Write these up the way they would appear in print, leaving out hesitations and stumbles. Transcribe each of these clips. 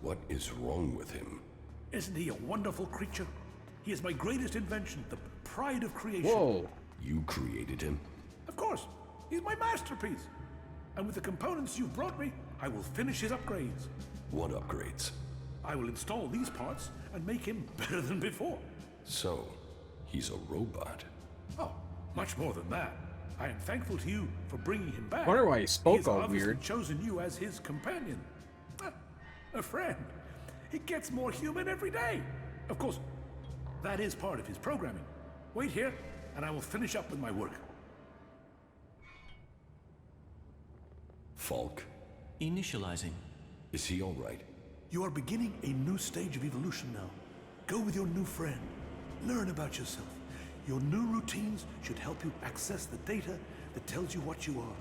What is wrong with him? Isn't he a wonderful creature? He is my greatest invention, the pride of creation. Whoa. You created him? Of course. He's my masterpiece. And with the components you've brought me, I will finish his upgrades. What upgrades? I will install these parts and make him better than before. So, he's a robot. Oh, much more than that. I am thankful to you for bringing him back. Wonder why he spoke He's all obviously weird. chosen you as his companion. A friend. He gets more human every day. Of course, that is part of his programming. Wait here, and I will finish up with my work. Falk? Initializing. Is he all right? You are beginning a new stage of evolution now. Go with your new friend. Learn about yourself. Your new routines should help you access the data that tells you what you are.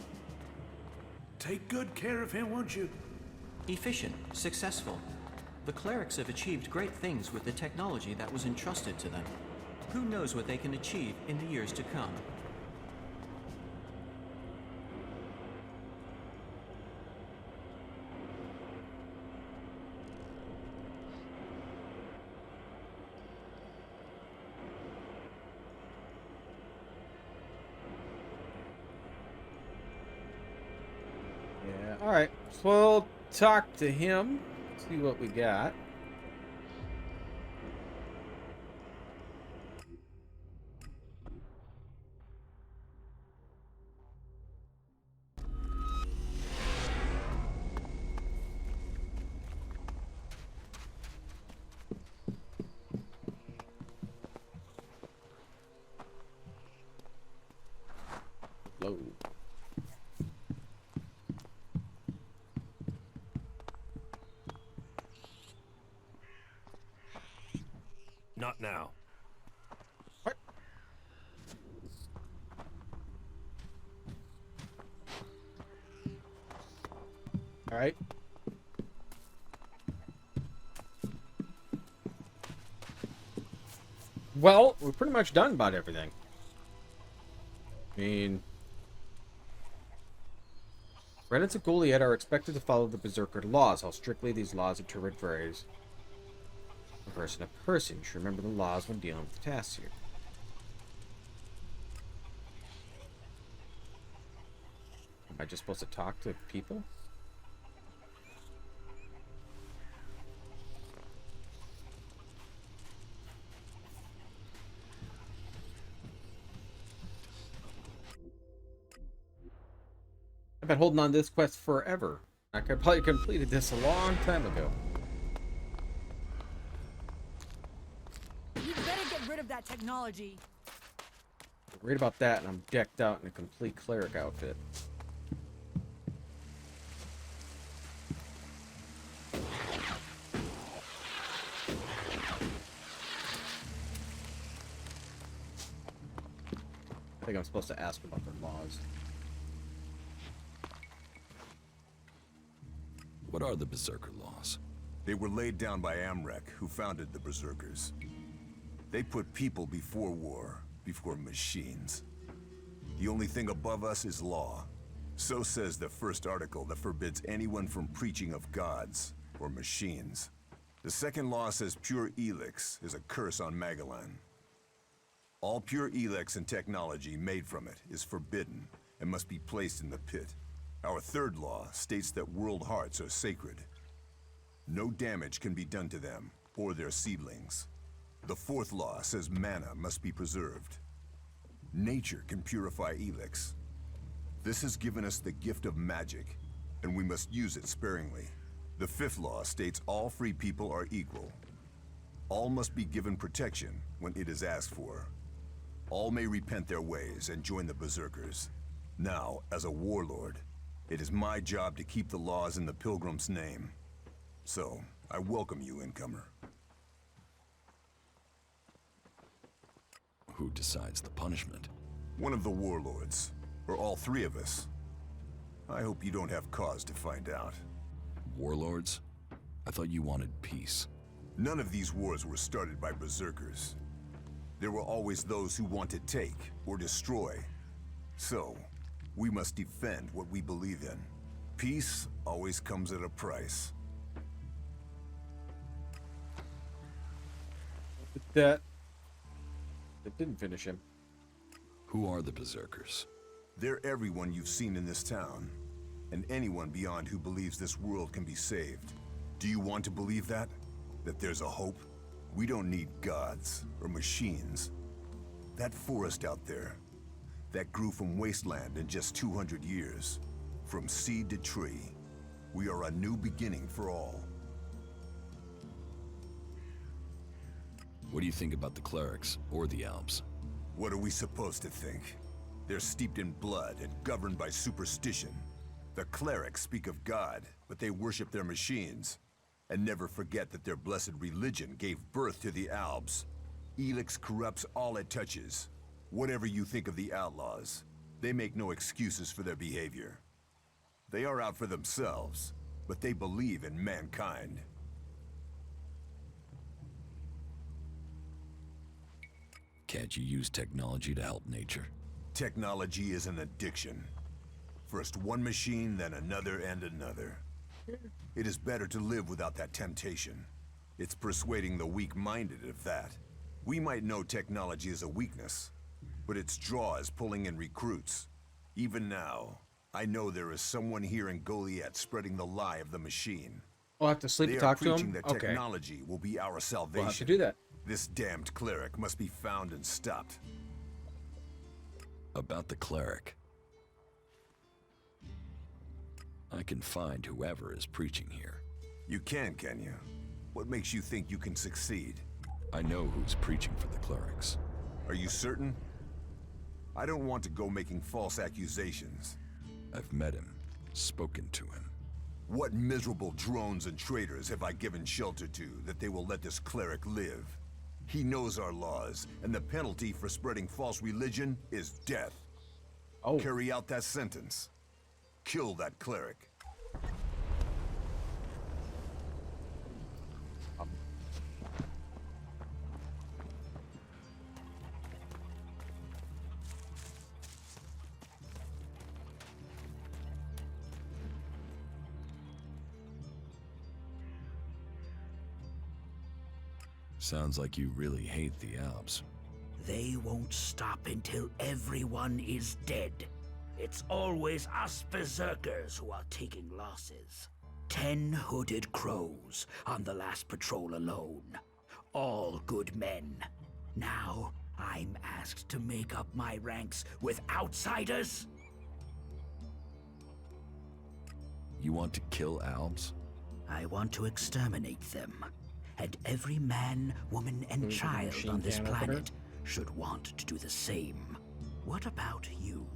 Take good care of him, won't you? Efficient. Successful. The clerics have achieved great things with the technology that was entrusted to them. Who knows what they can achieve in the years to come? Yeah, alright. So we'll talk to him, see what we got. Hello. Not now. What? All right. Well, we're pretty much done about everything. I mean, Remnants of Goliath are expected to follow the Berserker laws. How strictly these laws interpret varies from person to person. You should remember the laws when dealing with the tasks here. Am I just supposed to talk to people? I've been holding on to this quest forever. I could probably completed this a long time ago. You better get rid of that technology. Read about that, and I'm decked out in a complete cleric outfit. I think I'm supposed to ask about their laws. What are the Berserker laws? They were laid down by Amrek, who founded the Berserkers. They put people before war, before machines. The only thing above us is law. So says the first article that forbids anyone from preaching of gods or machines. The second law says pure Elex is a curse on Magellan. All pure Elex and technology made from it is forbidden and must be placed in the pit. Our third law states that world hearts are sacred. No damage can be done to them or their seedlings. The fourth law says mana must be preserved. Nature can purify Elex. This has given us the gift of magic, and we must use it sparingly. The fifth law states all free people are equal. All must be given protection when it is asked for. All may repent their ways and join the Berserkers. Now, as a warlord, it is my job to keep the laws in the Pilgrim's name. So, I welcome you, incomer. Who decides the punishment? One of the warlords, or all three of us. I hope you don't have cause to find out. Warlords? I thought you wanted peace. None of these wars were started by Berserkers. There were always those who want to take or destroy. So, we must defend what we believe in. Peace always comes at a price. That didn't finish him. Who are the Berserkers? They're everyone you've seen in this town, and anyone beyond who believes this world can be saved. Do you want to believe that? That there's a hope? We don't need gods or machines. That forest out there, that grew from wasteland in just 200 years. From seed to tree, we are a new beginning for all. What do you think about the clerics or the Alps? What are we supposed to think? They're steeped in blood and governed by superstition. The clerics speak of God, but they worship their machines. And never forget that their blessed religion gave birth to the Alps. Elex corrupts all it touches. Whatever you think of the outlaws, they make no excuses for their behavior. They are out for themselves, but they believe in mankind. Can't you use technology to help nature? Technology is an addiction. First one machine, then another and another. It is better to live without that temptation. It's persuading the weak-minded of that. We might know technology is a weakness, but its draw is pulling in recruits. Even now, I know there is someone here in Goliath spreading the lie of the machine. I'll have to sleep They and are talk to preaching him? that Okay. technology will be our salvation. We'll have to do that. This damned cleric must be found and stopped. About the cleric. I can find whoever is preaching here. You can you? What makes you think you can succeed? I know who's preaching for the clerics. Are you certain? I don't want to go making false accusations. I've met him, spoken to him. What miserable drones and traitors have I given shelter to that they will let this cleric live? He knows our laws, and the penalty for spreading false religion is death. Oh. Carry out that sentence. Kill that cleric. Sounds like you really hate the Alps. They won't stop until everyone is dead. It's always us berserkers who are taking losses. 10 hooded crows on the last patrol alone. All good men. Now, I'm asked to make up my ranks with outsiders? You want to kill Alps? I want to exterminate them. And every man, woman, and child machine on this cannon opener? planet should want to do the same. What about you?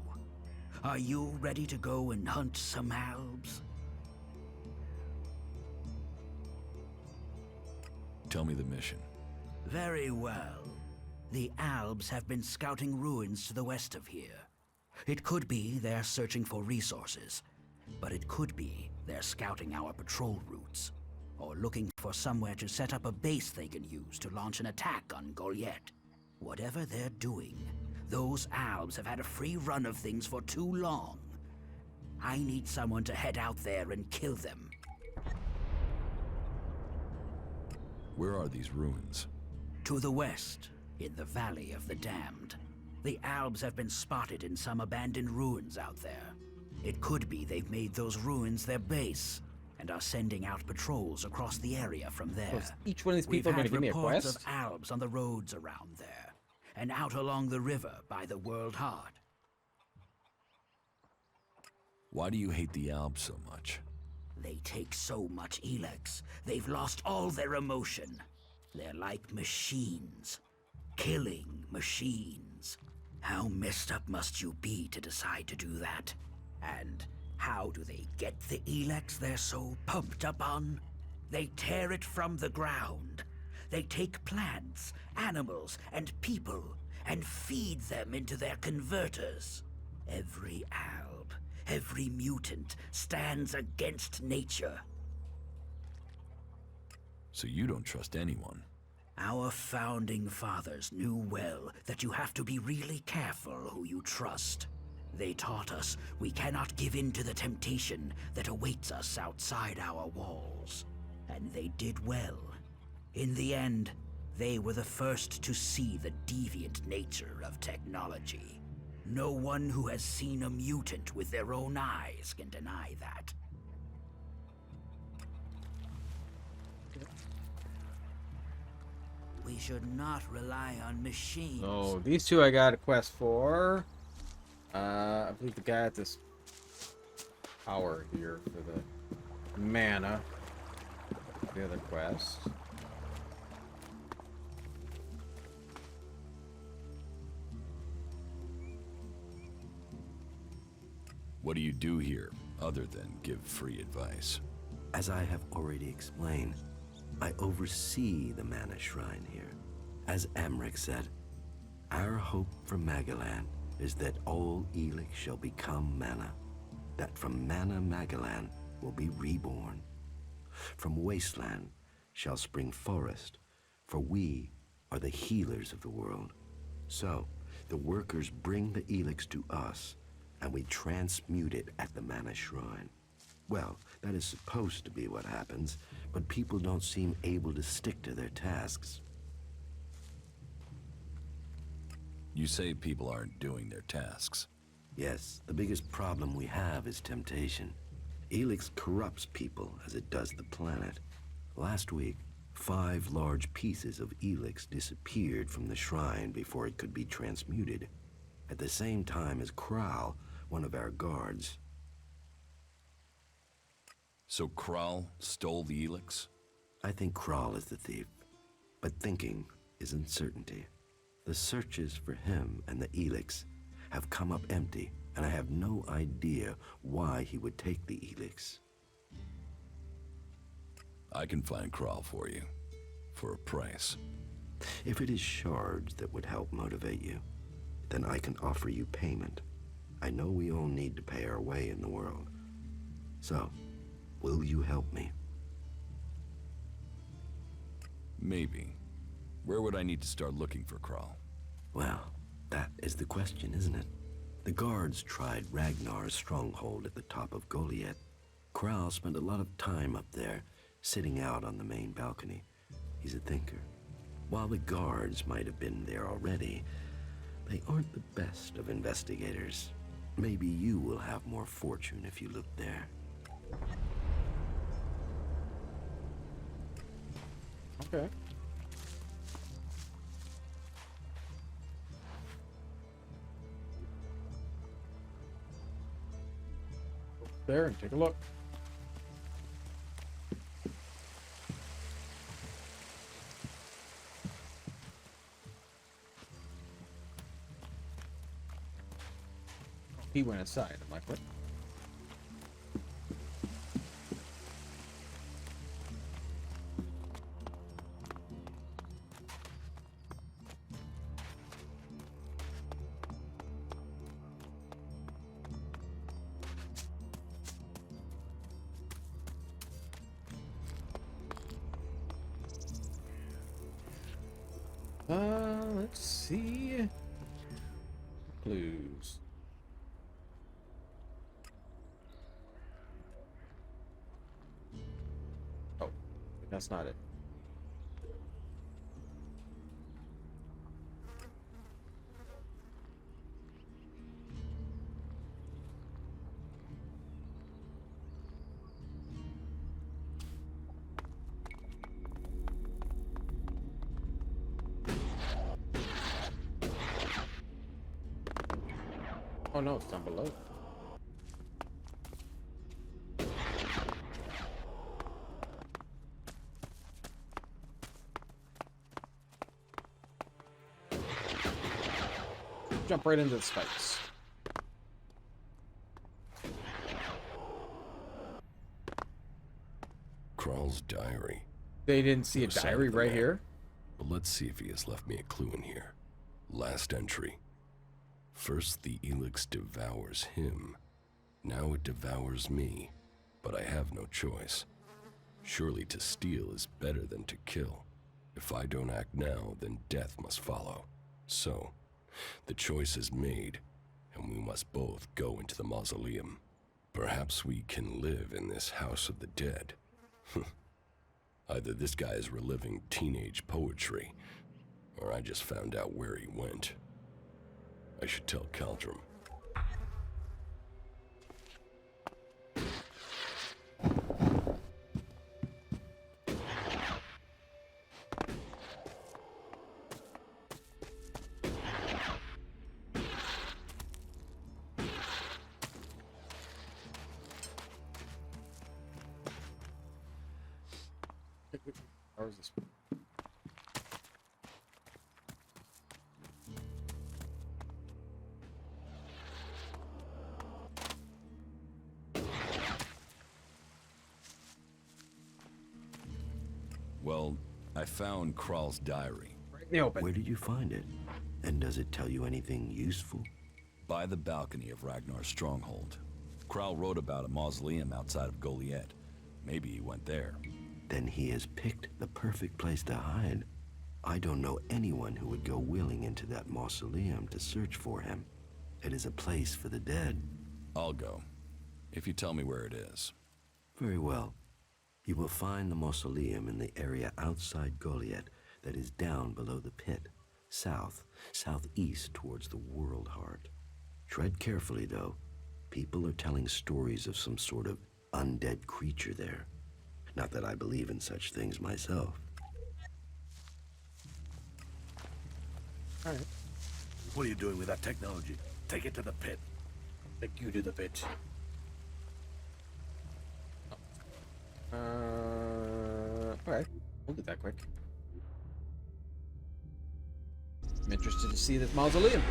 Are you ready to go and hunt some Alps? Tell me the mission. Very well. The Alps have been scouting ruins to the west of here. It could be they're searching for resources, but it could be they're scouting our patrol routes, or looking for somewhere to set up a base they can use to launch an attack on Goliath. Whatever they're doing, those Alps have had a free run of things for too long. I need someone to head out there and kill them. Where are these ruins? To the west, in the Valley of the Damned. The Alps have been spotted in some abandoned ruins out there. It could be they've made those ruins their base, and are sending out patrols across the area from there. So each one of these We've people are going had to give me a reports quest? of Alps on the roads around there, and out along the river by the World Heart. Why do you hate the Alps so much? They take so much Elex, they've lost all their emotion. They're like machines. Killing machines. How messed up must you be to decide to do that? And how do they get the Elex they're so pumped up on? They tear it from the ground. They take plants, animals, and people, and feed them into their converters. Every alb, every mutant stands against nature. So you don't trust anyone? Our founding fathers knew well that you have to be really careful who you trust. They taught us we cannot give in to the temptation that awaits us outside our walls. And they did well. In the end, They were the first to see the deviant nature of technology. No one who has seen a mutant with their own eyes can deny that. We should not rely on machines. Oh, these two I got a quest for. I believe the guy at this tower here for the mana. The other quest. What do you do here, other than give free advice? As I have already explained, I oversee the Mana Shrine here. As Amric said, our hope for Magalan is that all Elex shall become Mana, that from Mana Magalan will be reborn. From Wasteland shall spring forest, for we are the healers of the world. So, the workers bring the Elex to us, and we transmute it at the Mana Shrine. Well, that is supposed to be what happens, but people don't seem able to stick to their tasks. You say people aren't doing their tasks. Yes, the biggest problem we have is temptation. Elex corrupts people as it does the planet. Last week, 5 large pieces of Elex disappeared from the shrine before it could be transmuted, at the same time as Kral, one of our guards. So Kral stole the Elex? I think Kral is the thief, but thinking is uncertainty. The searches for him and the Elex have come up empty, and I have no idea why he would take the Elex. I can find Kral for you, for a price. If it is shards that would help motivate you, then I can offer you payment. I know we all need to pay our way in the world. So, will you help me? Maybe. Where would I need to start looking for Kral? Well, that is the question, isn't it? The guards tried Ragnar's stronghold at the top of Goliath. Kral spent a lot of time up there, sitting out on the main balcony. He's a thinker. While the guards might have been there already, they aren't the best of investigators. Maybe you will have more fortune if you look there. Okay. There and take a look. He went inside. I'm like, what? Let's see. Clues. Oh, that's not it. Oh no, it's down below. Jump right into the spikes. Kral's diary. They didn't see a No sign diary of the right man. here? But let's see if he has left me a clue in here. Last entry. First the Elex devours him. Now it devours me. But I have no choice. Surely to steal is better than to kill. If I don't act now, then death must follow. So, the choice is made, and we must both go into the mausoleum. Perhaps we can live in this house of the dead. Either this guy is reliving teenage poetry, or I just found out where he went. I should tell Caldrum. How is this? Well, I found Kral's diary. Right in the open. Where did you find it? And does it tell you anything useful? By the balcony of Ragnar's stronghold. Kral wrote about a mausoleum outside of Goliet. Maybe he went there. Then he has picked the perfect place to hide. I don't know anyone who would go willing into that mausoleum to search for him. It is a place for the dead. I'll go, if you tell me where it is. Very well. You will find the mausoleum in the area outside Goliet that is down below the pit, southeast towards the world heart. Tread carefully, though. People are telling stories of some sort of undead creature there. Not that I believe in such things myself. All right. What are you doing with that technology? Take it to the pit. Take you to the pit. Okay. We'll get that quick. I'm interested to see this mausoleum.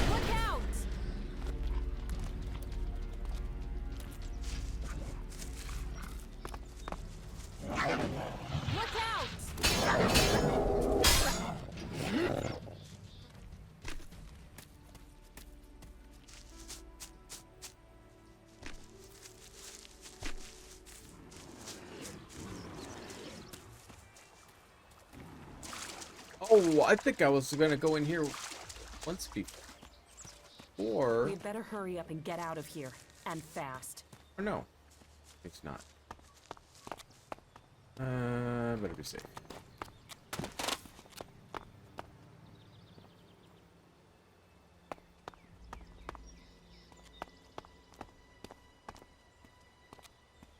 Look out! Look out! Oh, I think I was gonna go in here once before. We'd better hurry up and get out of here. And fast. Or no, it's not. Better be safe.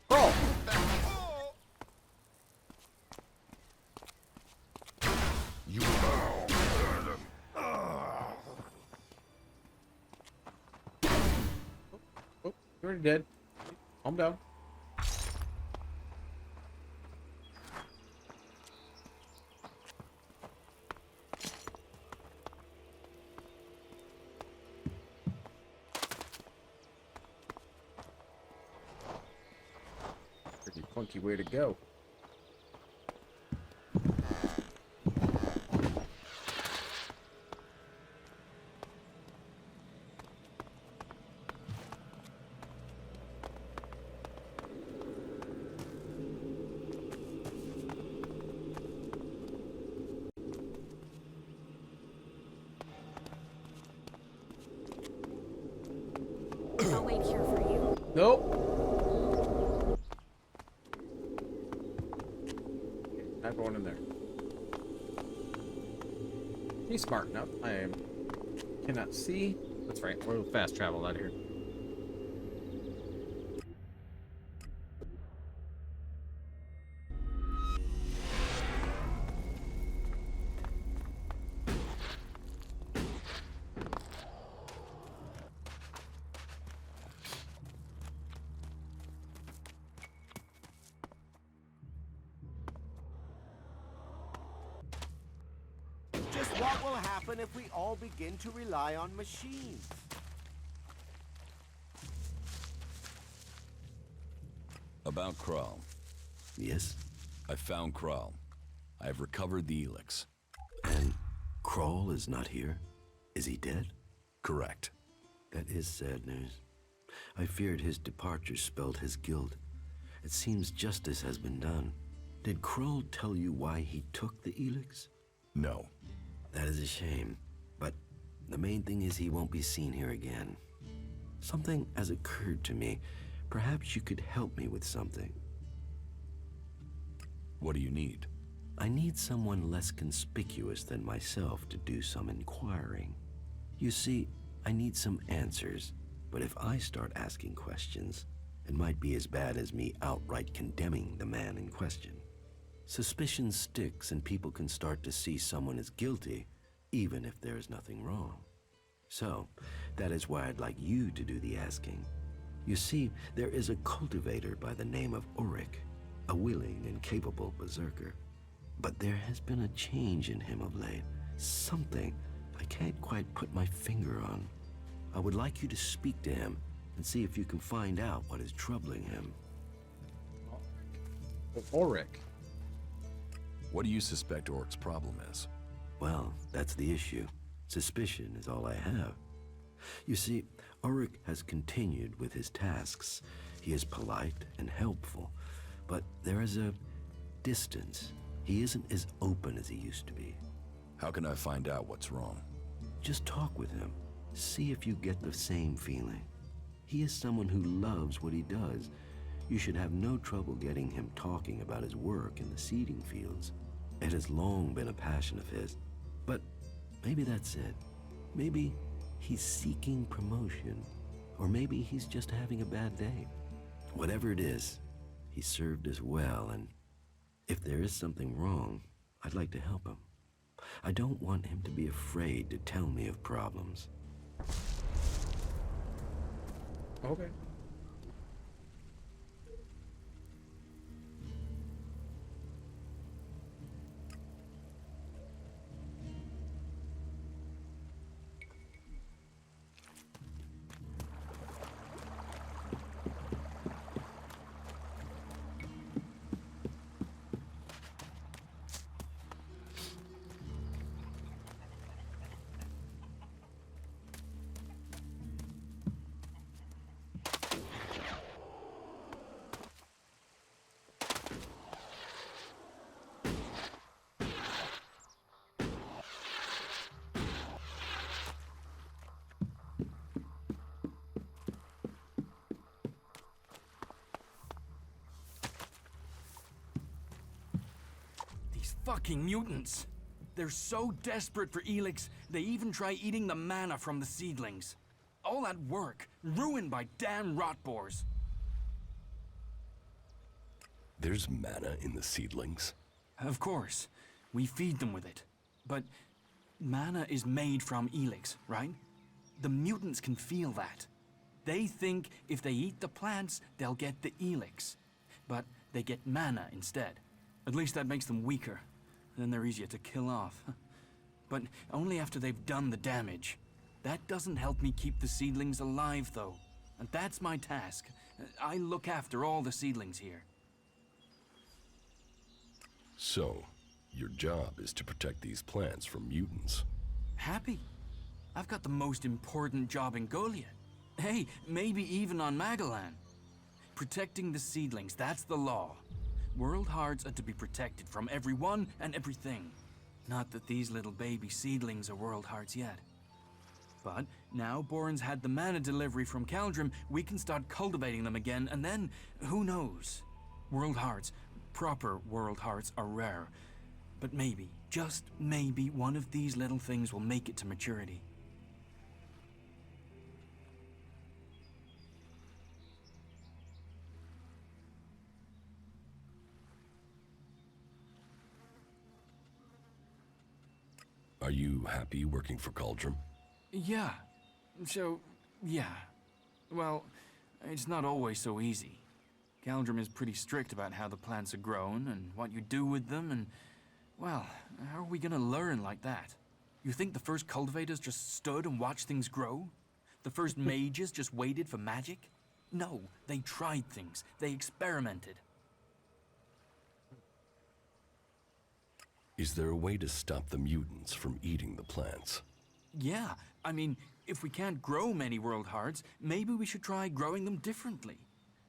Crawl! You Oh, you're already dead. Calm down. Pretty funky way to go. I'll wait here for you. Nope. Not going in there. He's smart enough. I cannot see. That's right. We'll fast travel out of here. Just what will happen if we all begin to rely on machines? About Kral. Yes? I found Kral. I have recovered the Elex. And Kroll is not here? Is he dead? Correct. That is sad news. I feared his departure spelled his guilt. It seems justice has been done. Did Kroll tell you why he took the Elex? No. That is a shame. But the main thing is he won't be seen here again. something has occurred to me. Perhaps you could help me with something. What do you need? I need someone less conspicuous than myself to do some inquiring. You see, I need some answers, but if I start asking questions, it might be as bad as me outright condemning the man in question. Suspicion sticks and people can start to see someone as guilty, even if there is nothing wrong. So, that is why I'd like you to do the asking. You see, there is a cultivator by the name of Ulrich, a willing and capable berserker. But there has been a change in him of late. Something I can't quite put my finger on. I would like you to speak to him and see if you can find out what is troubling him. Ulrich. What do you suspect Orc's problem is? Well, that's the issue. Suspicion is all I have. You see, Ulrich has continued with his tasks. He is polite and helpful, but there is a distance. He isn't as open as he used to be. How can I find out what's wrong? Just talk with him. See if you get the same feeling. He is someone who loves what he does. You should have no trouble getting him talking about his work in the seeding fields. It has long been a passion of his. But maybe that's it. Maybe he's seeking promotion. Or maybe he's just having a bad day. Whatever it is, he served us well, and if there is something wrong, I'd like to help him. I don't want him to be afraid to tell me of problems. Okay. Fucking mutants! They're so desperate for Elex, they even try eating the mana from the seedlings. All that work, ruined by damn rotboars. There's mana in the seedlings? Of course, we feed them with it. But mana is made from Elex, right? The mutants can feel that. They think if they eat the plants, they'll get the Elex. But they get mana instead. At least that makes them weaker. Then they're easier to kill off. But only after they've done the damage. That doesn't help me keep the seedlings alive, though. And that's my task. I look after all the seedlings here. So, your job is to protect these plants from mutants. Happy. I've got the most important job in Goliath. Hey, maybe even on Magellan. Protecting the seedlings, that's the law. World hearts are to be protected from everyone and everything. Not that these little baby seedlings are world hearts yet. But now Boren's had the mana delivery from Caldrum, we can start cultivating them again, and then, who knows? World hearts, proper world hearts, are rare. But maybe, just maybe, one of these little things will make it to maturity. Are you happy working for Cauldron? Yeah. Yeah. Well, it's not always so easy. Caldrum is pretty strict about how the plants are grown and what you do with them, and, well, how are we gonna learn like that? You think the first cultivators just stood and watched things grow? The first mages just waited for magic? No, they tried things. They experimented. Is there a way to stop the mutants from eating the plants? Yeah, I mean, if we can't grow many world hearts, maybe we should try growing them differently.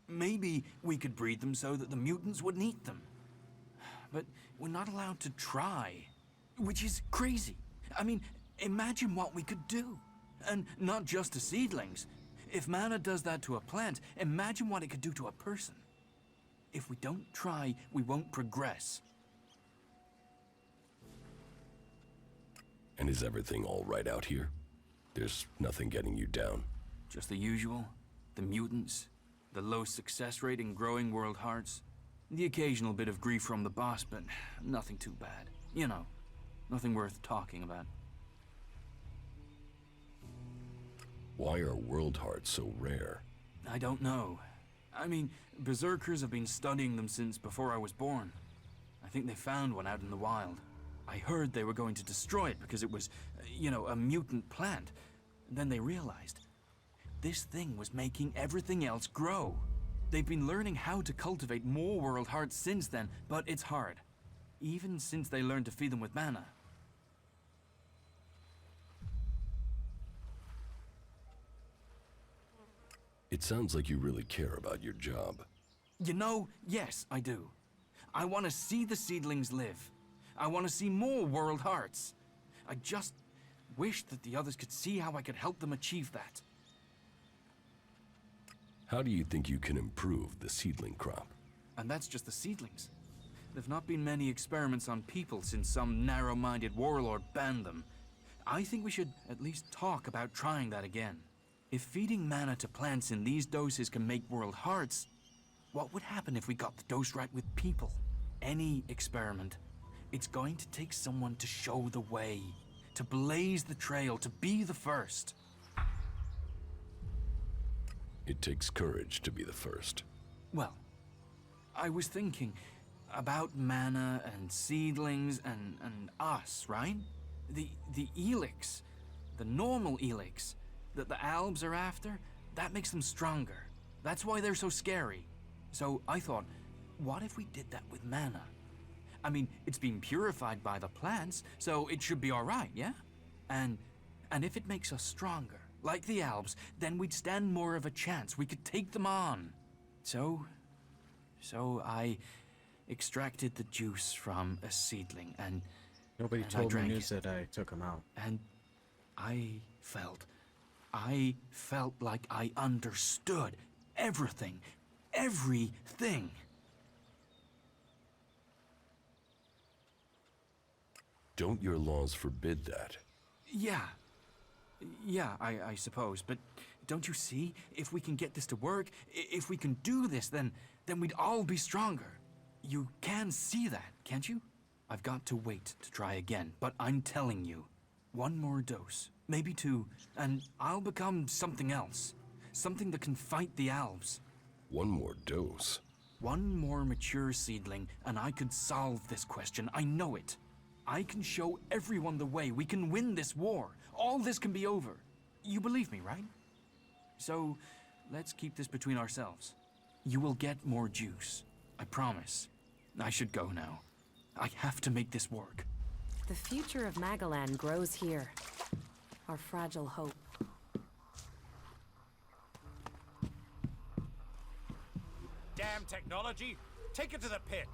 Maybe we could breed them so that the mutants wouldn't eat them. But we're not allowed to try, which is crazy. I mean, imagine what we could do. And not just to seedlings. If mana does that to a plant, imagine what it could do to a person. If we don't try, we won't progress. And is everything all right out here? There's nothing getting you down? Just the usual. The mutants, the low success rate in growing world hearts, the occasional bit of grief from the boss, but nothing too bad. You know, nothing worth talking about. Why are world hearts so rare? I don't know. I mean, berserkers have been studying them since before I was born. I think they found one out in the wild. I heard they were going to destroy it because it was, you know, a mutant plant. Then they realized this thing was making everything else grow. They've been learning how to cultivate more world hearts since then, but it's hard. Even since they learned to feed them with mana. It sounds like you really care about your job. You know, yes, I do. I want to see the seedlings live. I want to see more world hearts. I just wish that the others could see how I could help them achieve that. How do you think you can improve the seedling crop? And that's just the seedlings. There've not been many experiments on people since some narrow-minded warlord banned them. I think we should at least talk about trying that again. If feeding mana to plants in these doses can make world hearts, what would happen if we got the dose right with people? Any experiment, it's going to take someone to show the way, to blaze the trail, to be the first. It takes courage to be the first. Well, I was thinking about mana and seedlings and us, right? The Elex, the normal Elex that the Albs are after, that makes them stronger. That's why they're so scary. So I thought, what if we did that with mana? I mean, it's been purified by the plants, so it should be all right, yeah? And if it makes us stronger, like the Albs, then we'd stand more of a chance. We could take them on. So I extracted the juice from a seedling and Nobody and told I me drank news it. that I took him out. And I felt like I understood everything. Everything. Don't your laws forbid that? Yeah, I suppose, but don't you see? If we can get this to work, if we can do this, then we'd all be stronger. You can see that, can't you? I've got to wait to try again, but I'm telling you, one more dose, maybe two, and I'll become something else. Something that can fight the Alves. One more dose? One more mature seedling, and I could solve this question. I know it. I can show everyone the way. We can win this war. All this can be over. You believe me, right? So, let's keep this between ourselves. You will get more juice. I promise. I should go now. I have to make this work. The future of Magalan grows here. Our fragile hope. Damn technology! Take it to the pit!